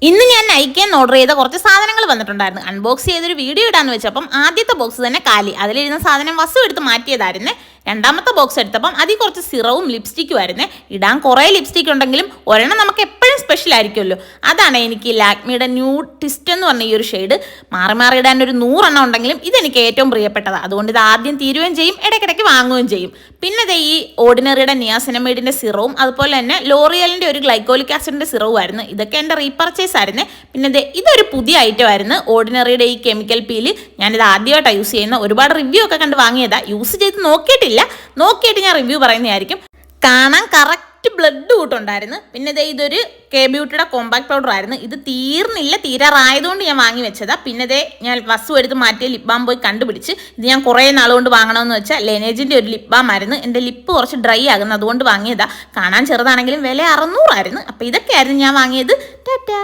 ഇന്ന് ഞാൻ നൈക്കേന്ന് ഓർഡർ ചെയ്ത കുറച്ച് സാധനങ്ങൾ വന്നിട്ടുണ്ടായിരുന്നു. അൺബോക്സ് ചെയ്തൊരു വീഡിയോ ഇടാന്ന് വെച്ചപ്പം ആദ്യത്തെ ബോക്സ് തന്നെ കാലി. അതിലിരുന്ന സാധനം വസ്തു എടുത്ത് മാറ്റിയതായിരുന്നേ. രണ്ടാമത്തെ ബോക്സ് എടുത്തപ്പം അതിൽ കുറച്ച് സിറവും ലിപ്സ്റ്റിക്കും ആയിരുന്നേ. ഇടാൻ കുറേ ലിപ്സ്റ്റിക് ഉണ്ടെങ്കിലും ഒരെണ്ണം നമുക്ക് എപ്പോഴും സ്പെഷ്യൽ ആയിരിക്കുമല്ലോ. അതാണ് എനിക്ക് ലാക്മിയുടെ ന്യൂഡ് ട്വിസ്റ്റ് എന്ന് പറഞ്ഞ ഈ ഒരു ഷെയ്ഡ്. മാറി മാറി ഇടാൻ ഒരു 100 എണ്ണം ഉണ്ടെങ്കിലും ഇതെനിക്ക് ഏറ്റവും പ്രിയപ്പെട്ടതാണ്. അതുകൊണ്ട് ഇത് ആദ്യം തീരുകയും ചെയ്യും, ഇടയ്ക്കിടയ്ക്ക് വാങ്ങുകയും ചെയ്യും. പിന്നെ ഈ ഓർഡിനറിയുടെ നിയാസിനമൈഡിൻ്റെ സിറവും അതുപോലെ തന്നെ ലോറിയലിൻ്റെ ഒരു ഗ്ലൈക്കോലിക് ആസിഡിൻ്റെ സിറവും ആയിരുന്നു. ഇതൊക്കെ എൻ്റെ റീപർച്ചേസ് ആയിരുന്നു. പിന്നെ ഇതൊരു പുതിയ ഐറ്റം ആയിരുന്നു. ഓർഡിനറിയുടെ ഈ കെമിക്കൽ പീല് ഞാനിത് ആദ്യമായിട്ടാണ് യൂസ് ചെയ്യുന്നത്. ഒരുപാട് റിവ്യൂ ഒക്കെ കണ്ട് വാങ്ങിയതാണ്. യൂസ് ചെയ്ത് നോക്കിയിട്ട് ഞാൻ റിവ്യൂ പറയുന്നതായിരിക്കും. കാണാൻ കറക്റ്റ് ബ്ലഡ് കൂട്ടുണ്ടായിരുന്നു. പിന്നെ ഇതൊരു കെ ബ്യൂട്ടിയുടെ കോമ്പാക്ട് പൗഡർ ആയിരുന്നു. ഇത് തീരാറായതുകൊണ്ട് ഞാൻ വാങ്ങി വെച്ചതാണ്. പിന്നെ ഞാൻ വസ്തു എടുത്ത് മാറ്റിയ ലിപ് ബാം പോയി കണ്ടുപിടിച്ച് ഇത് ഞാൻ കുറേ നാളുകൊണ്ട് വാങ്ങണമെന്ന് വെച്ചാൽ ലെനേജിൻ്റെ ഒരു ലിപ് ബാം ആയിരുന്നു. എൻ്റെ ലിപ്പ് കുറച്ച് ഡ്രൈ ആകുന്നത്, അതുകൊണ്ട് വാങ്ങിയതാണ്. കാണാൻ ചെറുതാണെങ്കിലും വില 600 ആയിരുന്നു. അപ്പോൾ ഇതൊക്കെയായിരുന്നു ഞാൻ വാങ്ങിയത്. ടാറ്റാ.